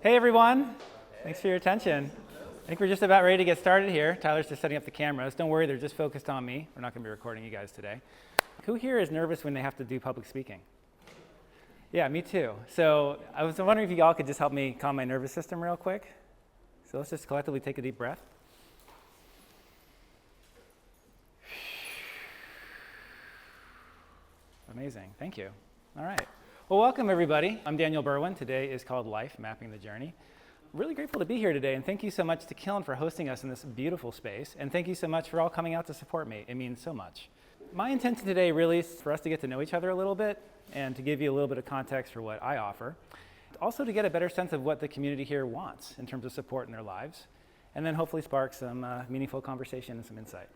Hey everyone, thanks for your attention. I think we're just about ready to get started here. Tyler's just setting up the cameras. Don't worry, they're just focused on me. We're not going to be recording you guys today. Who here is nervous when they have to do public speaking? Yeah, me too. So I was wondering if you all could just help me calm my nervous system real quick. So let's just collectively take a deep breath. Amazing, thank you. All right. Well, welcome everybody. I'm Daniel Berwin. Today is called Life, Mapping the Journey. Really grateful to be here today, and thank you so much to Killen for hosting us in this beautiful space, and thank you so much for all coming out to support me. It means so much. My intention today really is for us to get to know each other a little bit, and to give you a little bit of context for what I offer. Also to get a better sense of what the community here wants in terms of support in their lives, and then hopefully spark some meaningful conversation and some insight.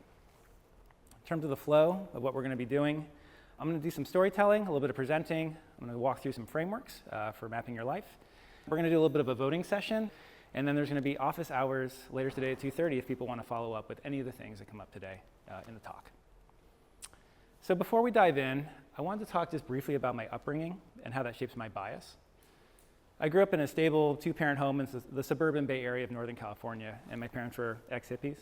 In terms of the flow of what we're going to be doing, I'm going to do some storytelling, a little bit of presenting. I'm going to walk through some frameworks for mapping your life. We're going to do a little bit of a voting session, and then there's going to be office hours later today at 2:30 if people want to follow up with any of the things that come up today in the talk. So before we dive in, I wanted to talk just briefly about my upbringing and how that shapes my bias. I grew up in a stable two-parent home in the suburban Bay Area of Northern California, and my parents were ex-hippies.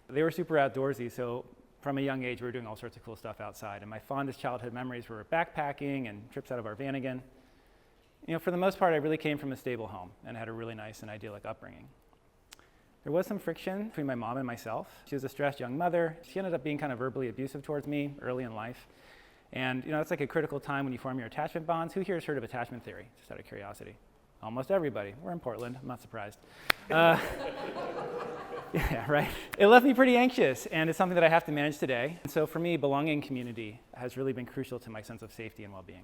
They were super outdoorsy, so from a young age, we were doing all sorts of cool stuff outside. And my fondest childhood memories were backpacking and trips out of our van again. You know, for the most part, I really came from a stable home and had a really nice and idyllic upbringing. There was some friction between my mom and myself. She was a stressed young mother. She ended up being kind of verbally abusive towards me early in life. And you know, it's like a critical time when you form your attachment bonds. Who here has heard of attachment theory, just out of curiosity? Almost everybody. We're in Portland, I'm not surprised. Yeah, right. It left me pretty anxious, and it's something that I have to manage today. And so for me, belonging in community has really been crucial to my sense of safety and well-being.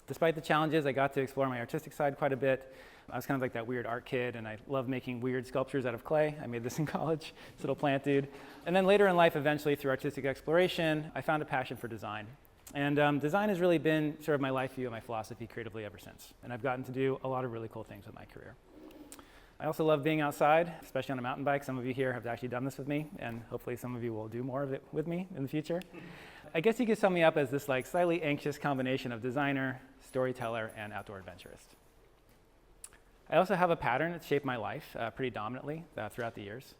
Despite the challenges, I got to explore my artistic side quite a bit. I was kind of like that weird art kid, and I love making weird sculptures out of clay. I made this in college, this little plant dude. And then later in life, eventually, through artistic exploration, I found a passion for design. And design has really been sort of my life view and my philosophy creatively ever since. And I've gotten to do a lot of really cool things with my career. I also love being outside, especially on a mountain bike. Some of you here have actually done this with me, and hopefully some of you will do more of it with me in the future. I guess you could sum me up as this like slightly anxious combination of designer, storyteller, and outdoor adventurist. I also have a pattern that's shaped my life pretty dominantly throughout the years.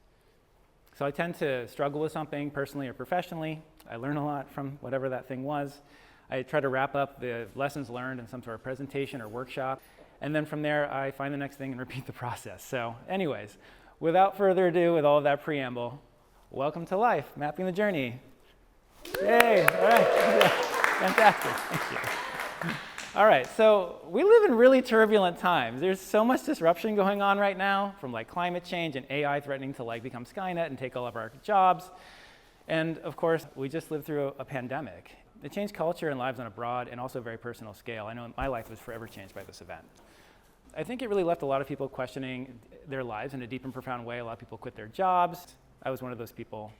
So I tend to struggle with something personally or professionally. I learn a lot from whatever that thing was. I try to wrap up the lessons learned in some sort of presentation or workshop. And then from there, I find the next thing and repeat the process. So anyways, without further ado, with all of that preamble, welcome to Life, Mapping the Journey. Yay, all right, fantastic, thank you. All right, so we live in really turbulent times. There's so much disruption going on right now, from like climate change and AI threatening to like become Skynet and take all of our jobs. And of course, we just lived through a pandemic. It changed culture and lives on a broad and also very personal scale. I know my life was forever changed by this event. I think it really left a lot of people questioning their lives in a deep and profound way. A lot of people quit their jobs. I was one of those people.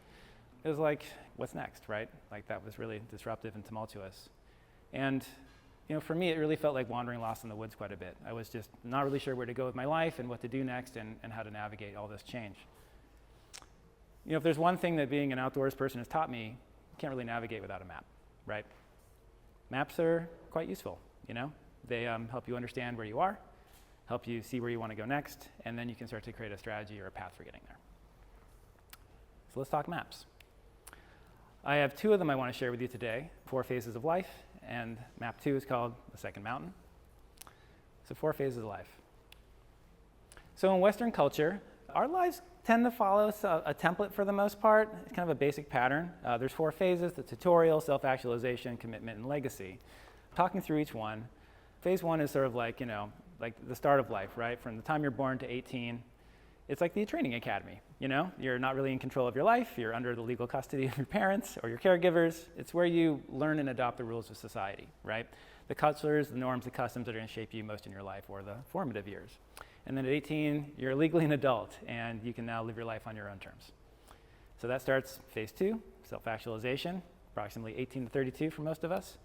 It was like, what's next, right? Like that was really disruptive and tumultuous. And you know, for me, it really felt like wandering lost in the woods quite a bit. I was just not really sure where to go with my life and what to do next and how to navigate all this change. You know, if there's one thing that being an outdoors person has taught me, you can't really navigate without a map, right? Maps are quite useful, you know? They help you understand where you are, help you see where you want to go next, and then you can start to create a strategy or a path for getting there. So let's talk maps. I have two of them I want to share with you today, 4 phases of life, and map 2 is called the second mountain. So 4 phases of life. So in Western culture, our lives tend to follow a template for the most part. It's kind of a basic pattern. There's 4 phases: the tutorial, self-actualization, commitment, and legacy. Talking through each one, phase 1 is sort of like, you know, like the start of life, right? From the time you're born to 18, it's like the training academy, you know? You're not really in control of your life. You're under the legal custody of your parents or your caregivers. It's where you learn and adopt the rules of society, right? The cultures, the norms, the customs that are going to shape you most in your life or the formative years. And then at 18, you're legally an adult, and you can now live your life on your own terms. So that starts phase 2, self-actualization, approximately 18 to 32 for most of us.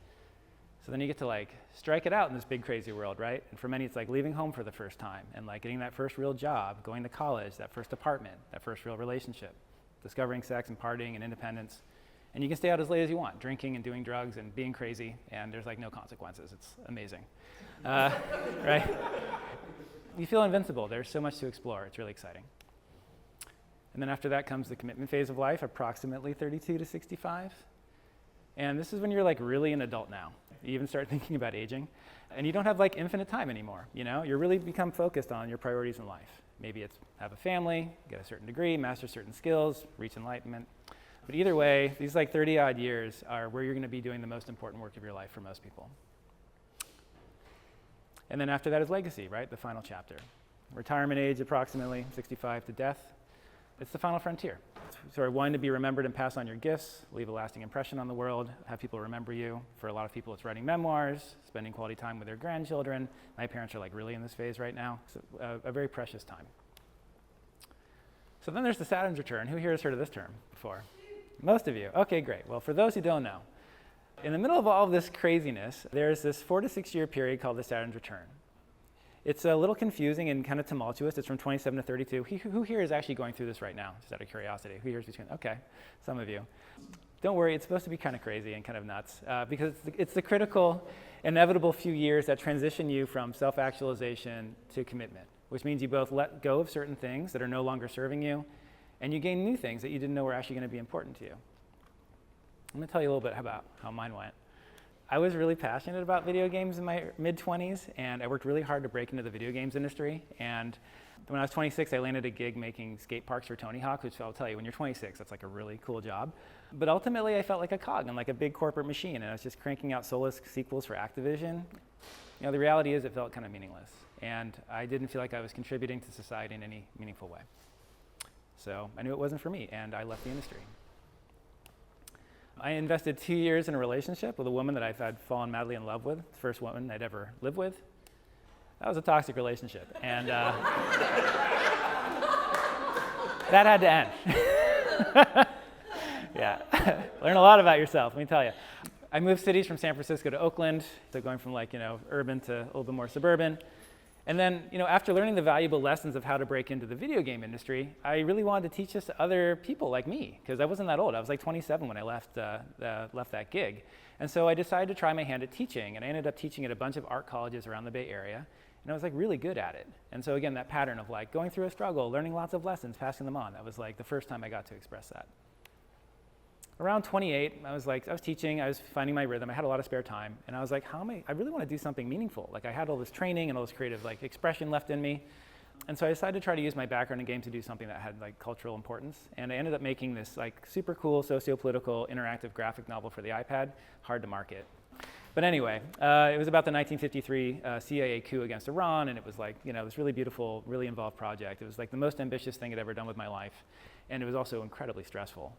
So then you get to like strike it out in this big crazy world, right? And for many, it's like leaving home for the first time and like getting that first real job, going to college, that first apartment, that first real relationship, discovering sex and partying and independence. And you can stay out as late as you want, drinking and doing drugs and being crazy, and there's like no consequences. It's amazing, right? you feel invincible. There's so much to explore. It's really exciting. And then after that comes the commitment phase of life, approximately 32 to 65. And this is when you're like really an adult now. You even start thinking about aging. And you don't have like infinite time anymore, you know? You really become focused on your priorities in life. Maybe it's have a family, get a certain degree, master certain skills, reach enlightenment. But either way, these like 30-odd years are where you're going to be doing the most important work of your life for most people. And then after that is legacy, right? The final chapter. Retirement age, approximately 65 to death. It's the final frontier. It's sort of wanting to be remembered and pass on your gifts, leave a lasting impression on the world, have people remember you. For a lot of people, it's writing memoirs, spending quality time with their grandchildren. My parents are like really in this phase right now. So a very precious time. So then there's the Saturn's return. Who here has heard of this term before? Most of you. Okay, great. Well, for those who don't know, in the middle of all of this craziness, there's this 4 to 6 year period called the Saturn's return. It's a little confusing and kind of tumultuous. It's from 27 to 32. Who here is actually going through this right now, just out of curiosity? Who here is between? Okay, some of you. Don't worry, it's supposed to be kind of crazy and kind of nuts because it's the critical, inevitable few years that transition you from self-actualization to commitment, which means you both let go of certain things that are no longer serving you, and you gain new things that you didn't know were actually going to be important to you. I'm going to tell you a little bit about how mine went. I was really passionate about video games in my mid-20s, and I worked really hard to break into the video games industry. And when I was 26, I landed a gig making skate parks for Tony Hawk, which I'll tell you, when you're 26, that's like a really cool job. But ultimately, I felt like a cog in like a big corporate machine, and I was just cranking out soulless sequels for Activision. You know, the reality is it felt kind of meaningless, and I didn't feel like I was contributing to society in any meaningful way. So I knew it wasn't for me, and I left the industry. I invested 2 years in a relationship with a woman that I'd fallen madly in love with, the first woman I'd ever lived with. That was a toxic relationship, and that had to end. Yeah, learn a lot about yourself, let me tell you. I moved cities from San Francisco to Oakland, so going from like, urban to a little bit more suburban. And then, after learning the valuable lessons of how to break into the video game industry, I really wanted to teach this to other people like me, because I wasn't that old. I was like 27 when I left that gig. And so I decided to try my hand at teaching, and I ended up teaching at a bunch of art colleges around the Bay Area, and I was like really good at it. And so again, that pattern of like going through a struggle, learning lots of lessons, passing them on, that was like the first time I got to express that. Around 28, I was teaching, I was finding my rhythm, I had a lot of spare time, and I was like, I really want to do something meaningful. Like I had all this training and all this creative like expression left in me, and so I decided to try to use my background in games to do something that had like cultural importance, and I ended up making this like super cool socio-political interactive graphic novel for the iPad, hard to market. But anyway, it was about the 1953 CIA coup against Iran, and it was like, this really beautiful, really involved project. It was like the most ambitious thing I'd ever done with my life, and it was also incredibly stressful.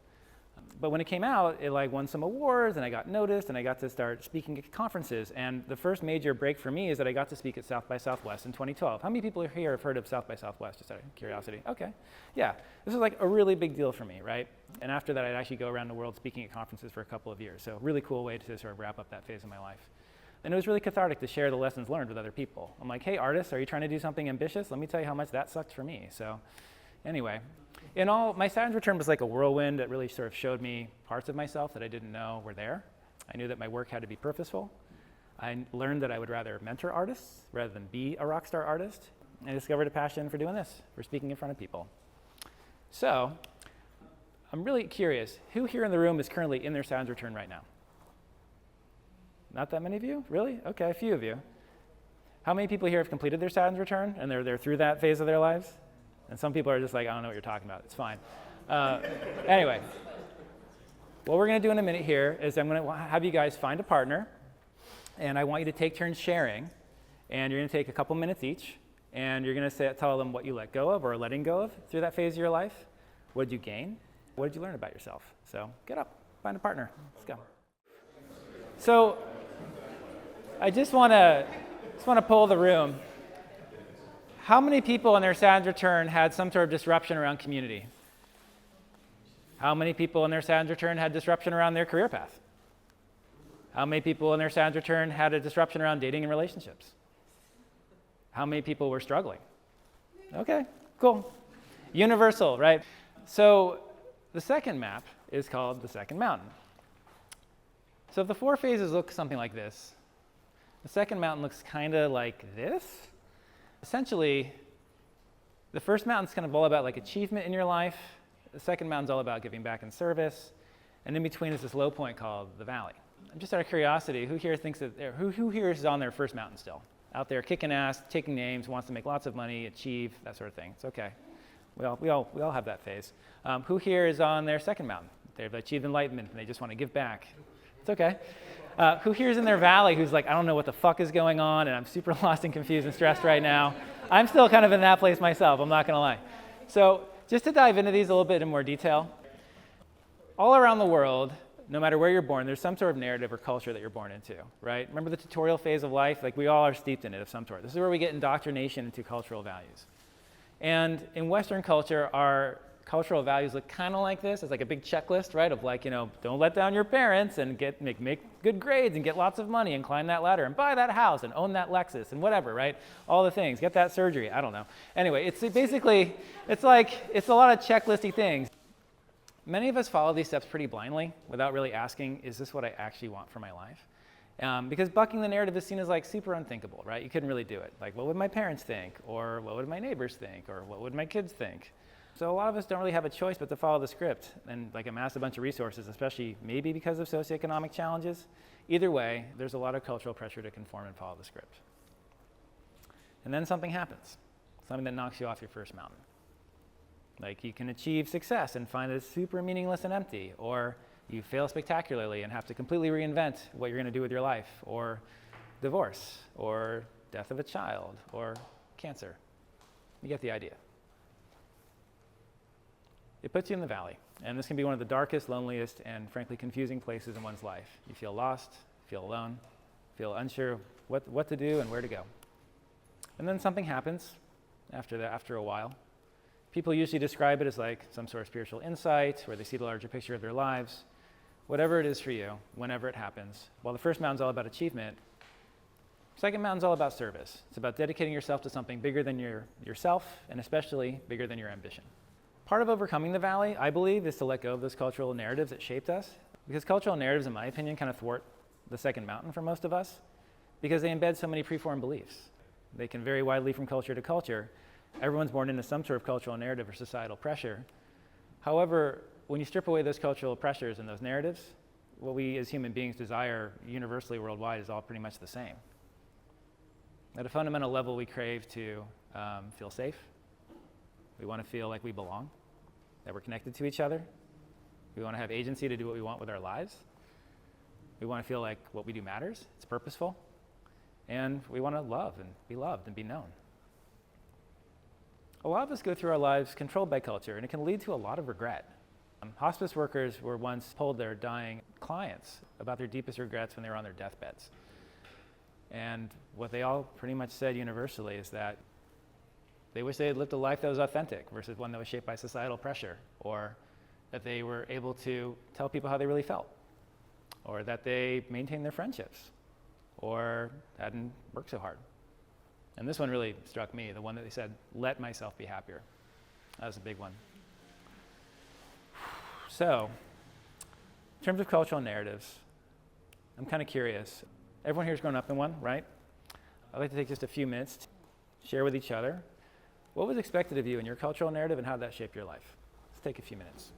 But when it came out, it like won some awards, and I got noticed, and I got to start speaking at conferences. And the first major break for me is that I got to speak at South by Southwest in 2012. How many people here have heard of South by Southwest, just out of curiosity? Okay, yeah. This was like a really big deal for me, right? And after that, I'd actually go around the world speaking at conferences for a couple of years. So really cool way to sort of wrap up that phase of my life. And it was really cathartic to share the lessons learned with other people. I'm like, hey, artists, are you trying to do something ambitious? Let me tell you how much that sucked for me. So anyway. In all, my Saturn's return was like a whirlwind that really sort of showed me parts of myself that I didn't know were there. I knew that my work had to be purposeful. I learned that I would rather mentor artists rather than be a rock star artist. I discovered a passion for doing this, for speaking in front of people. So, I'm really curious, who here in the room is currently in their Saturn's return right now? Not that many of you? Really? Okay, a few of you. How many people here have completed their Saturn's return and they're through that phase of their lives? And some people are just like, I don't know what you're talking about. It's fine. Anyway, what we're going to do in a minute here is I'm going to have you guys find a partner, and I want you to take turns sharing, and you're going to take a couple minutes each, and you're going to tell them what you let go of or are letting go of through that phase of your life. What did you gain? What did you learn about yourself? So get up, find a partner. Let's go. So I just want to poll the room. How many people in their Saturn's return had some sort of disruption around community? How many people in their Saturn's return had disruption around their career path? How many people in their Saturn's return had a disruption around dating and relationships? How many people were struggling? Okay, cool. Universal, right? So the second map is called the second mountain. So if the 4 phases look something like this, the second mountain looks kind of like this. Essentially, the first mountain's kind of all about like achievement in your life. The second mountain's all about giving back in service. And in between is this low point called the valley. Just out of curiosity, who here thinks that, who here is on their first mountain still? Out there kicking ass, taking names, wants to make lots of money, achieve, that sort of thing. It's okay. We all have that phase. Who here is on their second mountain? They've achieved enlightenment and they just want to give back. It's okay. Who here is in their valley who's like, I don't know what the fuck is going on and I'm super lost and confused and stressed right now. I'm still kind of in that place myself, I'm not going to lie. So just to dive into these a little bit in more detail, all around the world, no matter where you're born, there's some sort of narrative or culture that you're born into, right? Remember the tutorial phase of life? Like we all are steeped in it of some sort. This is where we get indoctrination into cultural values. And in Western culture, our cultural values look kind of like this. It's like a big checklist, right? Of like, don't let down your parents and make good grades and get lots of money and climb that ladder and buy that house and own that Lexus and whatever, right? All the things. Get that surgery. I don't know. Anyway, it's a lot of checklisty things. Many of us follow these steps pretty blindly without really asking, is this what I actually want for my life? Because bucking the narrative is seen as like super unthinkable, right? You couldn't really do it. Like, what would my parents think? Or what would my neighbors think? Or what would my kids think? So a lot of us don't really have a choice but to follow the script and like amass a bunch of resources, especially maybe because of socioeconomic challenges. Either way, there's a lot of cultural pressure to conform and follow the script. And then something happens, something that knocks you off your first mountain. Like you can achieve success and find it super meaningless and empty, or you fail spectacularly and have to completely reinvent what you're going to do with your life, or divorce, or death of a child, or cancer. You get the idea. It puts you in the valley, and this can be one of the darkest, loneliest, and frankly confusing places in one's life. You feel lost, feel alone, feel unsure what to do and where to go. And then something happens after a while. People usually describe it as like some sort of spiritual insight, where they see the larger picture of their lives. Whatever it is for you, whenever it happens. While the first mountain's all about achievement, second mountain's all about service. It's about dedicating yourself to something bigger than yourself, and especially bigger than your ambition. Part of overcoming the valley, I believe, is to let go of those cultural narratives that shaped us. Because cultural narratives, in my opinion, kind of thwart the second mountain for most of us, because they embed so many preformed beliefs. They can vary widely from culture to culture. Everyone's born into some sort of cultural narrative or societal pressure. However, when you strip away those cultural pressures and those narratives, what we as human beings desire universally worldwide is all pretty much the same. At a fundamental level, we crave to feel safe. We want to feel like we belong, that we're connected to each other. We want to have agency to do what we want with our lives. We want to feel like what we do matters, it's purposeful. And we want to love and be loved and be known. A lot of us go through our lives controlled by culture, and it can lead to a lot of regret. Hospice workers were once told their dying clients about their deepest regrets when they were on their deathbeds. And what they all pretty much said universally is that they wish they had lived a life that was authentic versus one that was shaped by societal pressure, or that they were able to tell people how they really felt, or that they maintained their friendships, or hadn't worked so hard. And this one really struck me, the one that they said, let myself be happier. That was a big one. So, in terms of cultural narratives, I'm kind of curious. Everyone here's grown up in one, right? I'd like to take just a few minutes to share with each other what was expected of you in your cultural narrative and how that shaped your life. Let's take a few minutes.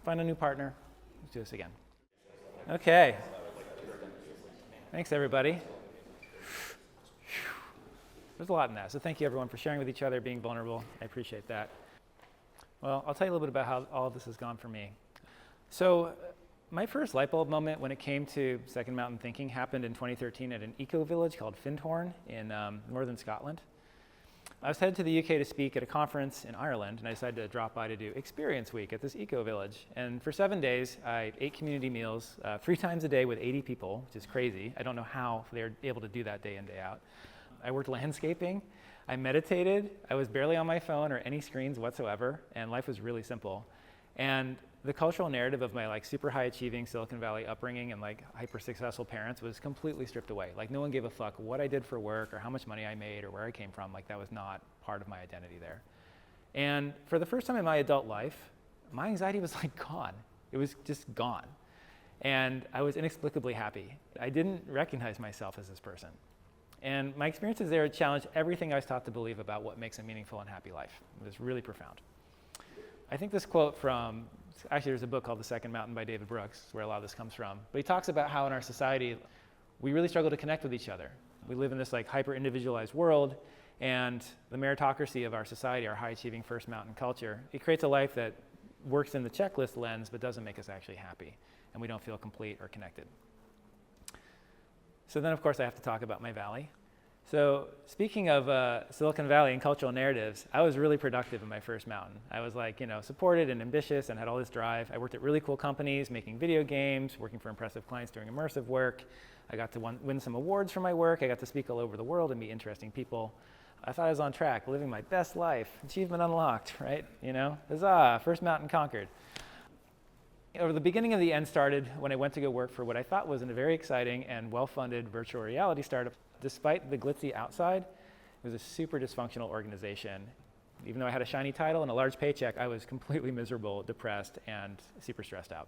Find a new partner. Let's do this again. Okay. Thanks, everybody. There's a lot in that, so thank you everyone for sharing with each other, being vulnerable. I appreciate that. Well, I'll tell you a little bit about how all of this has gone for me. So my first light bulb moment when it came to second mountain thinking happened in 2013 at an eco-village called Findhorn in northern Scotland. I was headed to the UK to speak at a conference in Ireland, and I decided to drop by to do Experience Week at this eco-village. And for 7 days, I ate community meals 3 times a day with 80 people, which is crazy. I don't know how they're able to do that day in, day out. I worked landscaping, I meditated, I was barely on my phone or any screens whatsoever, and life was really simple. And the cultural narrative of my like super high achieving Silicon Valley upbringing and like hyper successful parents was completely stripped away. Like no one gave a fuck what I did for work or how much money I made or where I came from. Like that was not part of my identity there. And for the first time in my adult life, my anxiety was like gone. It was just gone. And I was inexplicably happy. I didn't recognize myself as this person. And my experiences there challenged everything I was taught to believe about what makes a meaningful and happy life. It was really profound. I think this quote from, actually there's a book called The Second Mountain by David Brooks, where a lot of this comes from. But he talks about how in our society, we really struggle to connect with each other. We live in this like hyper-individualized world, and the meritocracy of our society, our high-achieving first mountain culture, it creates a life that works in the checklist lens, but doesn't make us actually happy, and we don't feel complete or connected. So then, of course, I have to talk about my valley. So speaking of Silicon Valley and cultural narratives, I was really productive in my first mountain. I was like, supported and ambitious and had all this drive. I worked at really cool companies, making video games, working for impressive clients doing immersive work. I got to win some awards for my work. I got to speak all over the world and meet interesting people. I thought I was on track, living my best life, achievement unlocked, right? Huzzah, first mountain conquered. The beginning of the end started when I went to go work for what I thought was a very exciting and well-funded virtual reality startup. Despite the glitzy outside, it was a super dysfunctional organization. Even though I had a shiny title and a large paycheck, I was completely miserable, depressed, and super stressed out.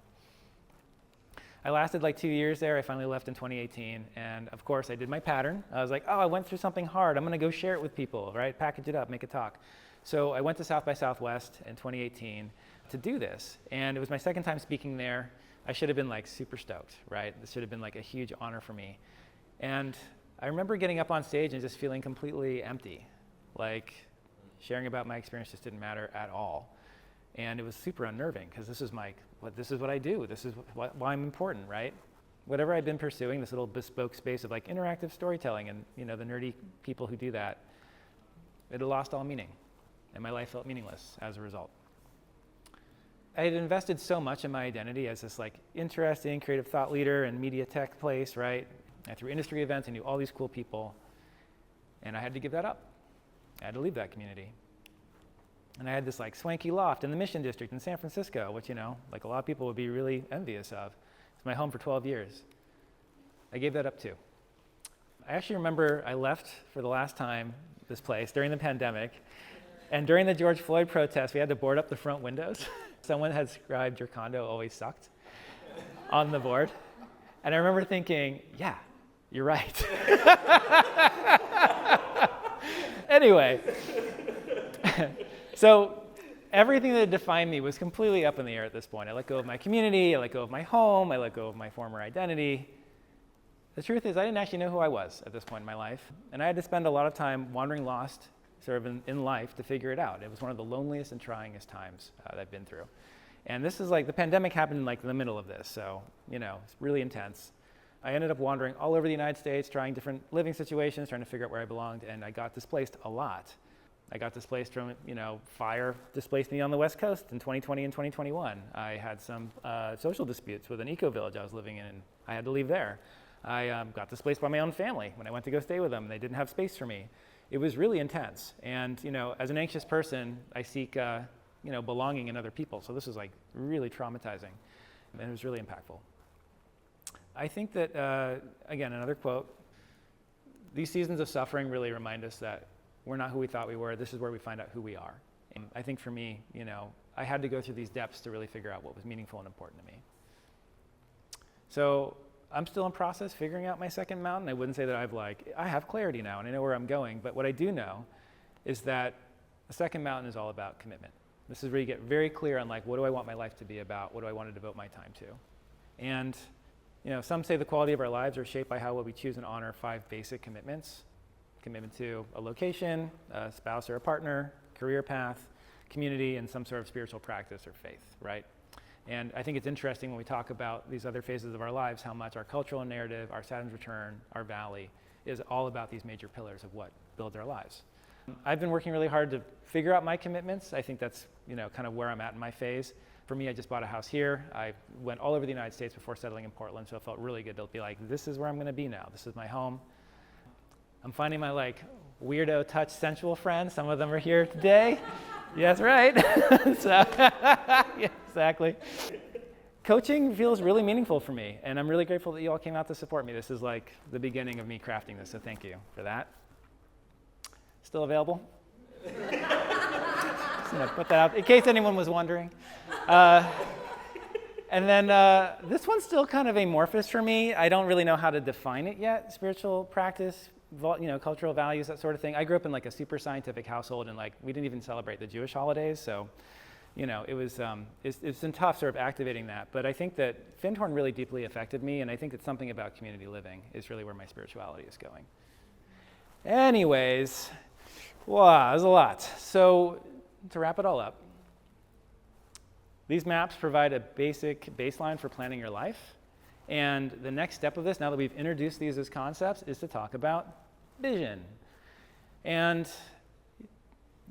I lasted like 2 years there. I finally left in 2018, and of course I did my pattern. I was like, I went through something hard. I'm gonna go share it with people, right? Package it up, make a talk. So I went to South by Southwest in 2018 to do this, and it was my second time speaking there. I should have been like super stoked, right? This should have been like a huge honor for me. And I remember getting up on stage and just feeling completely empty. Like sharing about my experience just didn't matter at all. And it was super unnerving because this is what I do. This is why I'm important, right? Whatever I've been pursuing, this little bespoke space of like interactive storytelling and the nerdy people who do that, it had lost all meaning. And my life felt meaningless as a result. I had invested so much in my identity as this like interesting creative thought leader and media tech place, right? I threw industry events, I knew all these cool people, and I had to give that up. I had to leave that community. And I had this like swanky loft in the Mission District in San Francisco, which like a lot of people would be really envious of. It's my home for 12 years. I gave that up too. I actually remember I left for the last time this place during the pandemic, and during the George Floyd protests, we had to board up the front windows. Someone had scribed "Your condo always sucked" on the board. And I remember thinking, yeah, you're right. Anyway, so everything that defined me was completely up in the air at this point. I let go of my community, I let go of my home, I let go of my former identity. The truth is I didn't actually know who I was at this point in my life. And I had to spend a lot of time wandering lost sort of in life to figure it out. It was one of the loneliest and tryingest times that I've been through. And this is like, the pandemic happened in the middle of this, so, it's really intense. I ended up wandering all over the United States, trying different living situations, trying to figure out where I belonged, and I got displaced a lot. I got displaced from, fire displaced me on the West Coast in 2020 and 2021. I had some social disputes with an eco-village I was living in, and I had to leave there. I got displaced by my own family when I went to go stay with them. They didn't have space for me. It was really intense, and as an anxious person, I seek belonging in other people. So this was like really traumatizing, and it was really impactful. I think that, again, another quote, these seasons of suffering really remind us that we're not who we thought we were. This is where we find out who we are. And I think for me, I had to go through these depths to really figure out what was meaningful and important to me. So I'm still in process figuring out my second mountain. I wouldn't say that I have clarity now and I know where I'm going, but what I do know is that the second mountain is all about commitment. This is where you get very clear on what do I want my life to be about? What do I want to devote my time to? And some say the quality of our lives are shaped by how well we choose and honor 5 basic commitments. Commitment to a location, a spouse or a partner, career path, community, and some sort of spiritual practice or faith, right? And I think it's interesting when we talk about these other phases of our lives, how much our cultural narrative, our Saturn's return, our valley, is all about these major pillars of what builds our lives. I've been working really hard to figure out my commitments. I think that's kind of where I'm at in my phase. For me, I just bought a house here. I went all over the United States before settling in Portland, so it felt really good to be like, this is where I'm going to be now. This is my home. I'm finding my weirdo touch sensual friends. Some of them are here today. Yes, right. So, yeah, exactly. Coaching feels really meaningful for me, and I'm really grateful that you all came out to support me. This is the beginning of me crafting this, so thank you for that. Still available? Just gonna put that out in case anyone was wondering. And then this one's still kind of amorphous for me. I don't really know how to define it yet. Spiritual practice, cultural values, that sort of thing. I grew up in like a super scientific household, and like we didn't even celebrate the Jewish holidays, so it's been tough sort of activating that. But I think that Findhorn really deeply affected me, and I think that something about community living is really where my spirituality is going. Anyways, wow, there's a lot. So to wrap it all up, these maps provide a basic baseline for planning your life. And the next step of this, now that we've introduced these as concepts, is to talk about vision. And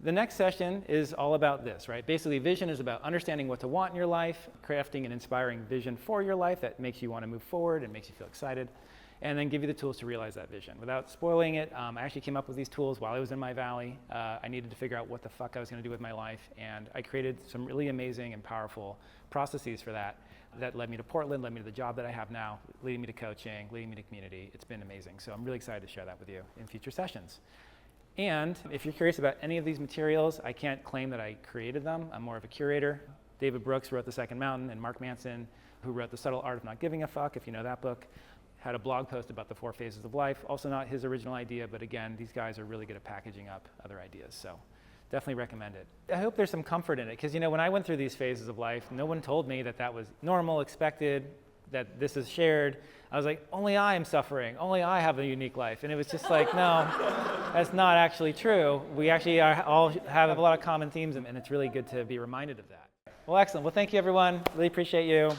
the next session is all about this, right? Basically, vision is about understanding what to want in your life, crafting an inspiring vision for your life that makes you want to move forward and makes you feel excited, and then give you the tools to realize that vision. Without spoiling it, I actually came up with these tools while I was in my valley. I needed to figure out what the fuck I was going to do with my life, and I created some really amazing and powerful processes for that led me to Portland, led me to the job that I have now, leading me to coaching, leading me to community. It's been amazing. So I'm really excited to share that with you in future sessions. And if you're curious about any of these materials, I can't claim that I created them. I'm more of a curator. David Brooks wrote The Second Mountain, and Mark Manson, who wrote The Subtle Art of Not Giving a Fuck, if you know that book, had a blog post about the 4 phases of life. Also not his original idea, but again, these guys are really good at packaging up other ideas. So definitely recommend it. I hope there's some comfort in it, because when I went through these phases of life, no one told me that that was normal, expected, that this is shared. I was like, only I am suffering, only I have a unique life. And it was just like, no, that's not actually true. We actually all have a lot of common themes, and it's really good to be reminded of that. Well, excellent. Well, thank you, everyone. Really appreciate you.